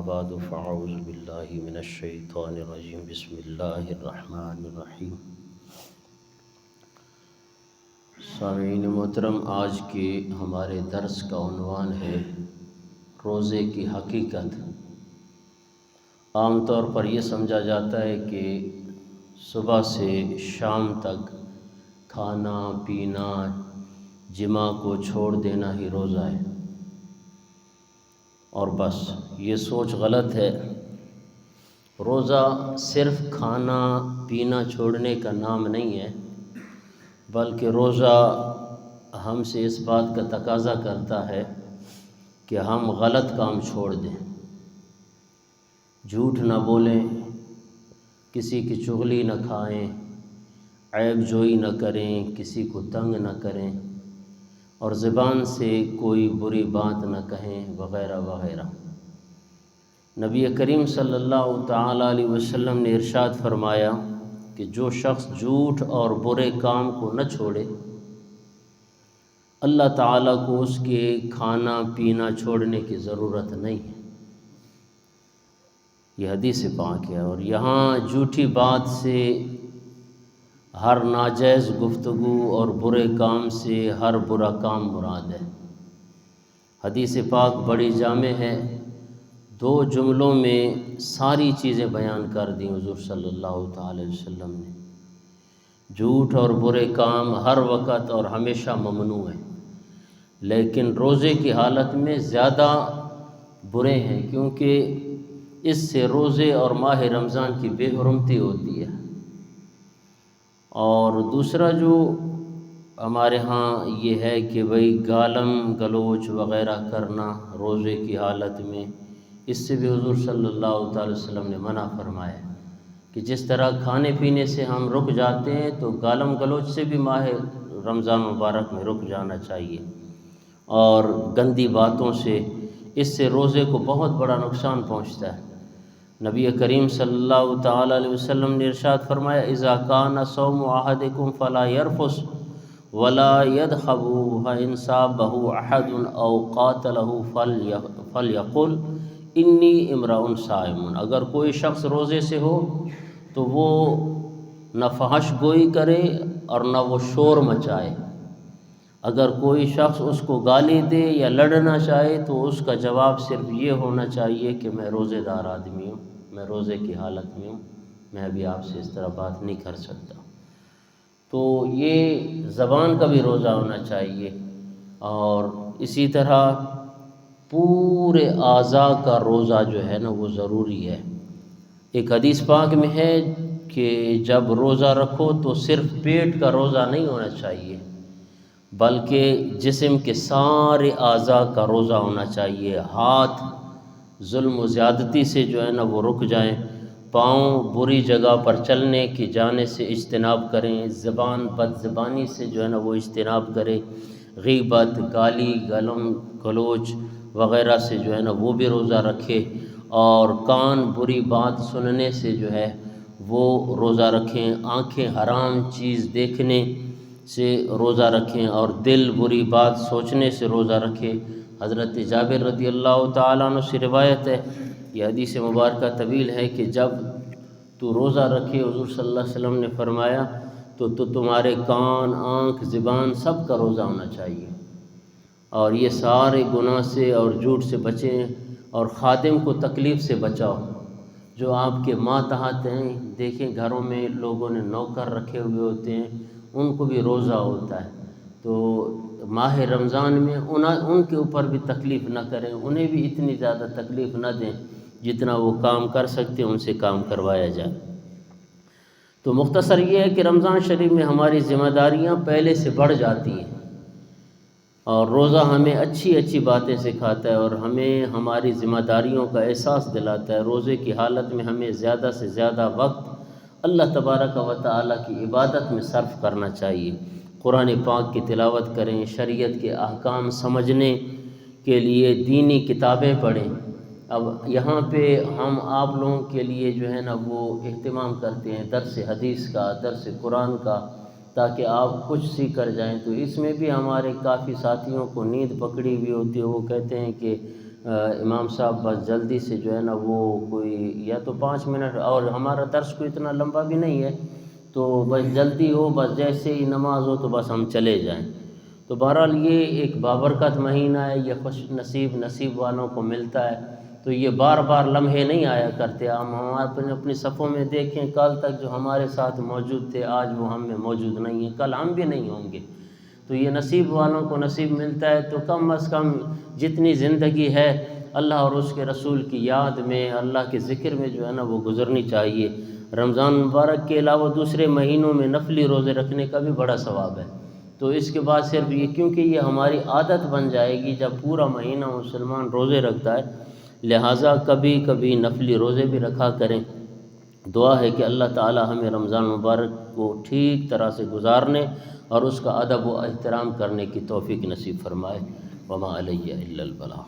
بعد فاعوذ باللہ من الشیطان الرجیم بسم اللہ الرحمن الرحیم۔ سامعین محترم، آج کے ہمارے درس کا عنوان ہے روزے کی حقیقت۔ عام طور پر یہ سمجھا جاتا ہے کہ صبح سے شام تک کھانا پینا جماع کو چھوڑ دینا ہی روزہ ہے، اور بس یہ سوچ غلط ہے۔ روزہ صرف کھانا پینا چھوڑنے کا نام نہیں ہے، بلکہ روزہ ہم سے اس بات کا تقاضا کرتا ہے کہ ہم غلط کام چھوڑ دیں، جھوٹ نہ بولیں، کسی کی چغلی نہ کھائیں، عیب جوئی نہ کریں، کسی کو تنگ نہ کریں، اور زبان سے کوئی بری بات نہ کہیں، وغیرہ وغیرہ۔ نبی کریم صلی اللہ تعالیٰ علیہ وسلم نے ارشاد فرمایا کہ جو شخص جھوٹ اور برے کام کو نہ چھوڑے، اللہ تعالیٰ کو اس کے کھانا پینا چھوڑنے کی ضرورت نہیں ہے۔ یہ حدیث پاک ہے، اور یہاں جھوٹی بات سے ہر ناجائز گفتگو اور برے کام سے ہر برا کام مراد ہے۔ حدیث پاک بڑی جامع ہے، 2 جملوں میں ساری چیزیں بیان کر دیں حضور صلی اللہ تعالی وسلم نے۔ جھوٹ اور برے کام ہر وقت اور ہمیشہ ممنوع ہیں، لیکن روزے کی حالت میں زیادہ برے ہیں، کیونکہ اس سے روزے اور ماہ رمضان کی بے حرمتی ہوتی ہے۔ اور دوسرا جو ہمارے ہاں یہ ہے کہ گالم گلوچ وغیرہ کرنا روزے کی حالت میں، اس سے بھی حضور صلی اللہ تعالی وسلم نے منع فرمایا کہ جس طرح کھانے پینے سے ہم رک جاتے ہیں تو گالم گلوچ سے بھی ماہ رمضان مبارک میں رک جانا چاہیے، اور گندی باتوں سے، اس سے روزے کو بہت بڑا نقصان پہنچتا ہے۔ نبی کریم صلی اللہ تعالی علیہ وسلم نے ارشاد فرمایا اذا کان صوم احدکم فلا يرفث ولا يدخب فإن صابه احد او قاتله فليقل انی امرؤ صائم۔ اگر کوئی شخص روزے سے ہو تو وہ نہ فحش گوئی کرے اور نہ وہ شور مچائے۔ اگر کوئی شخص اس کو گالی دے یا لڑنا چاہے تو اس کا جواب صرف یہ ہونا چاہیے کہ میں روزے دار آدمی ہوں، میں روزے کی حالت میں ہوں، میں ابھی آپ سے اس طرح بات نہیں کر سکتا۔ تو یہ زبان کا بھی روزہ ہونا چاہیے، اور اسی طرح پورے اعضاء کا روزہ جو ہے نا وہ ضروری ہے۔ ایک حدیث پاک میں ہے کہ جب روزہ رکھو تو صرف پیٹ کا روزہ نہیں ہونا چاہیے، بلکہ جسم کے سارے اعضاء کا روزہ ہونا چاہیے۔ ہاتھ ظلم و زیادتی سے جو ہے نا وہ رک جائیں، پاؤں بری جگہ پر چلنے کی جانے سے اجتناب کریں، زبان بد زبانی سے جو ہے نا وہ اجتناب کرے، غیبت، گالی گلم گلوچ وغیرہ سے جو ہے نا وہ بھی روزہ رکھے، اور کان بری بات سننے سے جو ہے وہ روزہ رکھیں، آنکھیں حرام چیز دیکھنے سے روزہ رکھیں، اور دل بری بات سوچنے سے روزہ رکھیں۔ حضرت جابر رضی اللہ تعالیٰ عنہ سے روایت ہے، یہ حدیث مبارکہ طویل ہے، کہ جب تو روزہ رکھے، حضور صلی اللہ علیہ وسلم نے فرمایا تو تمہارے کان، آنکھ، زبان سب کا روزہ ہونا چاہیے، اور یہ سارے گناہ سے اور جھوٹ سے بچیں، اور خادم کو تکلیف سے بچاؤ۔ جو آپ کے ماتحت ہیں، دیکھیں گھروں میں لوگوں نے نوکر رکھے ہوئے ہوتے ہیں، ان کو بھی روزہ ہوتا ہے، تو ماہ رمضان میں ان کے اوپر بھی تکلیف نہ کریں، انہیں بھی اتنی زیادہ تکلیف نہ دیں، جتنا وہ کام کر سکتے ہیں ان سے کام کروایا جائے۔ تو مختصر یہ ہے کہ رمضان شریف میں ہماری ذمہ داریاں پہلے سے بڑھ جاتی ہیں، اور روزہ ہمیں اچھی اچھی باتیں سکھاتا ہے، اور ہمیں ہماری ذمہ داریوں کا احساس دلاتا ہے۔ روزے کی حالت میں ہمیں زیادہ سے زیادہ وقت اللہ تبارک و تعالیٰ کی عبادت میں صرف کرنا چاہیے۔ قرآن پاک کی تلاوت کریں، شریعت کے احکام سمجھنے کے لیے دینی کتابیں پڑھیں۔ اب یہاں پہ ہم آپ لوگوں کے لیے جو ہے نا وہ اہتمام کرتے ہیں درس حدیث کا، درس قرآن کا، تاکہ آپ کچھ سیکھ کر جائیں۔ تو اس میں بھی ہمارے کافی ساتھیوں کو نیند پکڑی ہوئی ہوتی ہے، وہ کہتے ہیں کہ امام صاحب بس جلدی سے جو ہے نا وہ کوئی یا تو 5 منٹ، اور ہمارا درس کوئی اتنا لمبا بھی نہیں ہے، تو بس جلدی ہو، بس جیسے ہی نماز ہو تو بس ہم چلے جائیں۔ تو بہرحال یہ ایک بابرکت مہینہ ہے، یہ خوش نصیب والوں کو ملتا ہے، تو یہ بار بار لمحے نہیں آیا کرتے۔ ہم اپنی صفوں میں دیکھیں، کل تک جو ہمارے ساتھ موجود تھے آج وہ ہم میں موجود نہیں ہیں، کل ہم بھی نہیں ہوں گے۔ تو یہ نصیب والوں کو نصیب ملتا ہے، تو کم از کم جتنی زندگی ہے اللہ اور اس کے رسول کی یاد میں، اللہ کے ذکر میں جو ہے نا وہ گزرنی چاہیے۔ رمضان مبارک کے علاوہ دوسرے مہینوں میں نفلی روزے رکھنے کا بھی بڑا ثواب ہے۔ تو اس کے بعد صرف یہ، کیونکہ یہ ہماری عادت بن جائے گی جب پورا مہینہ مسلمان روزے رکھتا ہے، لہٰذا کبھی کبھی نفلی روزے بھی رکھا کریں۔ دعا ہے کہ اللہ تعالی ہمیں رمضان مبارک کو ٹھیک طرح سے گزارنے اور اس کا ادب و احترام کرنے کی توفیق نصیب فرمائے۔ وما علیہ الا البلاغ۔